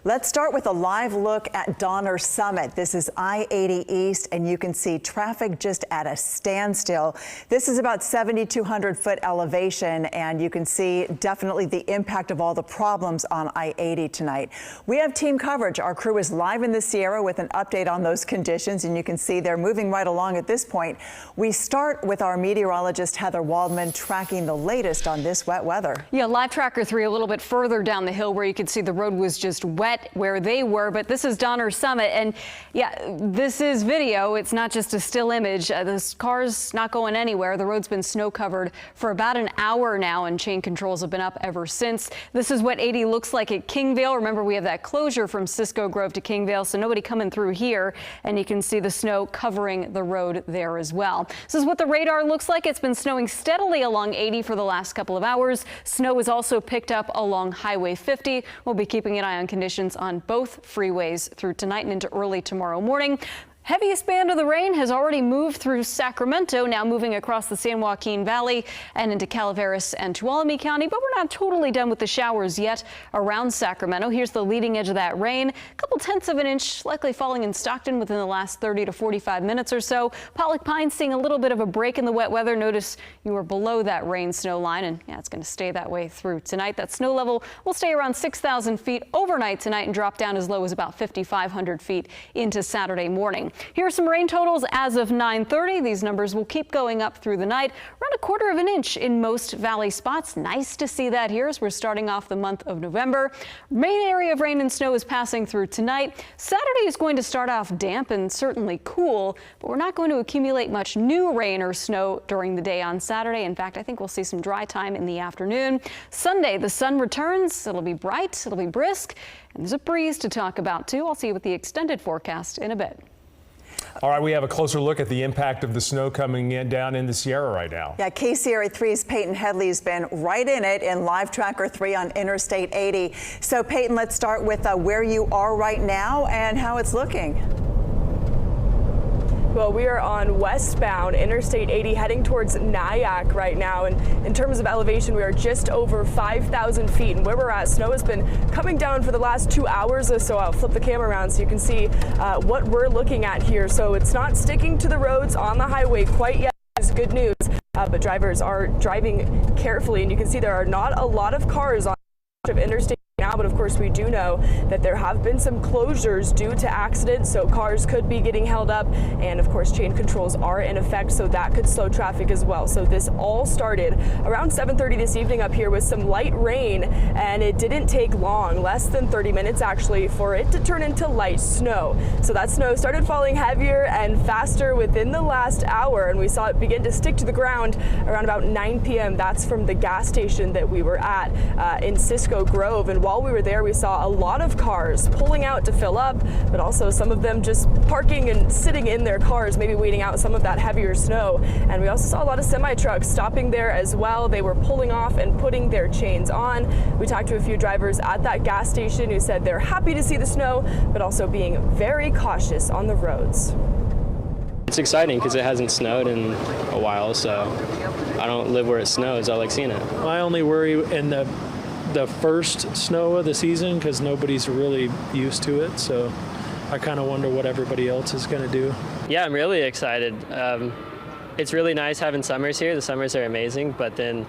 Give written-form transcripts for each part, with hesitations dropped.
Let's start with a live look at Donner Summit. This is I-80 East, and you can see traffic just at a standstill. This is about 7,200 foot elevation, and you can see definitely the impact of all the problems on I-80 tonight. We have team coverage. Our crew is live in the Sierra with an update on those conditions, and you can see they're moving right along at this point. We start with our meteorologist, Heather Waldman, tracking the latest on this wet weather. Yeah, Live Tracker 3 a little bit further down the hill where you can see the road was just wet where they were, but this is Donner Summit, and yeah, this is video. It's not just a still image. This car's not going anywhere. The road's been snow covered for about an hour now, and chain controls have been up ever since. This is what 80 looks like at Kingvale. Remember, we have that closure from Cisco Grove to Kingvale, so nobody coming through here, and you can see the snow covering the road there as well. This is what the radar looks like. It's been snowing steadily along 80 for the last couple of hours. Snow is also picked up along Highway 50. We'll be keeping an eye on conditions on both freeways through tonight and into early tomorrow morning. Heaviest band of the rain has already moved through Sacramento, now moving across the San Joaquin Valley and into Calaveras and Tuolumne County, but we're not totally done with the showers yet around Sacramento. Here's the leading edge of that rain. A couple tenths of an inch likely falling in Stockton within the last 30 to 45 minutes or so. Pollock Pines seeing a little bit of a break in the wet weather. Notice you are below that rain snow line, and yeah, it's going to stay that way through tonight. That snow level will stay around 6,000 feet overnight tonight and drop down as low as about 5,500 feet into Saturday morning. Here are some rain totals as of 9:30. These numbers will keep going up through the night, around 1/4 of an inch in most valley spots. Nice to see that here as we're starting off the month of November. Main area of rain and snow is passing through tonight. Saturday is going to start off damp and certainly cool, but we're not going to accumulate much new rain or snow during the day on Saturday. In fact, I think we'll see some dry time in the afternoon. Sunday, the sun returns. It'll be bright, it'll be brisk, and there's a breeze to talk about too. I'll see you with the extended forecast in a bit. All right, we have a closer look at the impact of the snow coming down in the Sierra right now. Yeah, KCRA 3's Peyton Headley's been right in it in Live Tracker 3 on Interstate 80. So Peyton, let's start with where you are right now and how it's looking. Well, we are on westbound Interstate 80 heading towards Nyack right now, and in terms of elevation we are just over 5,000 feet, and where we're at, snow has been coming down for the last 2 hours or so. I'll flip the camera around so you can see what we're looking at here. So it's not sticking to the roads on the highway quite yet. Is good news, but drivers are driving carefully, and you can see there are not a lot of cars on Interstate now, but of course we do know that there have been some closures due to accidents, so cars could be getting held up, and of course chain controls are in effect, so that could slow traffic as well. So this all started around 7:30 this evening up here with some light rain, and it didn't take long, less than 30 minutes actually, for it to turn into light snow. So that snow started falling heavier and faster within the last hour, and we saw it begin to stick to the ground around about 9 p.m. That's from the gas station that we were at in Cisco Grove, and while we were there, we saw a lot of cars pulling out to fill up, but also some of them just parking and sitting in their cars, maybe waiting out some of that heavier snow. And we also saw a lot of semi-trucks stopping there as well. They were pulling off and putting their chains on. We talked to a few drivers at that gas station who said they're happy to see the snow, but also being very cautious on the roads. It's exciting because it hasn't snowed in a while, so I don't live where it snows. I like seeing it. I only worry in the first snow of the season because nobody's really used to it, so I kind of wonder what everybody else is going to do. Yeah, I'm really excited. It's really nice having summers here. The summers are amazing, but then,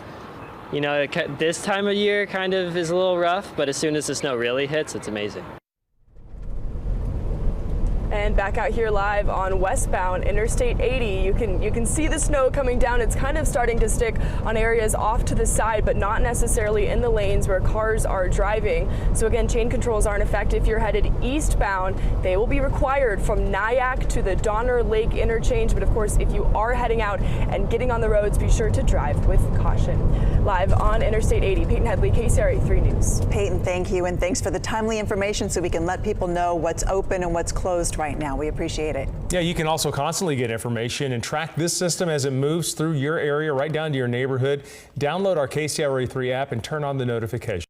you know, this time of year kind of is a little rough, but as soon as the snow really hits, it's amazing. And back out here live on westbound Interstate 80, you can see the snow coming down. It's kind of starting to stick on areas off to the side, but not necessarily in the lanes where cars are driving. So again, chain controls are in effect. If you're headed eastbound, they will be required from Nyack to the Donner Lake interchange. But of course, if you are heading out and getting on the roads, be sure to drive with caution. Live on Interstate 80, Peyton Headley, KCRA 3 News. Peyton, thank you, and thanks for the timely information so we can let people know what's open and what's closed right now. We appreciate it. Yeah, you can also constantly get information and track this system as it moves through your area right down to your neighborhood. Download our KCRA 3 app and turn on the notifications.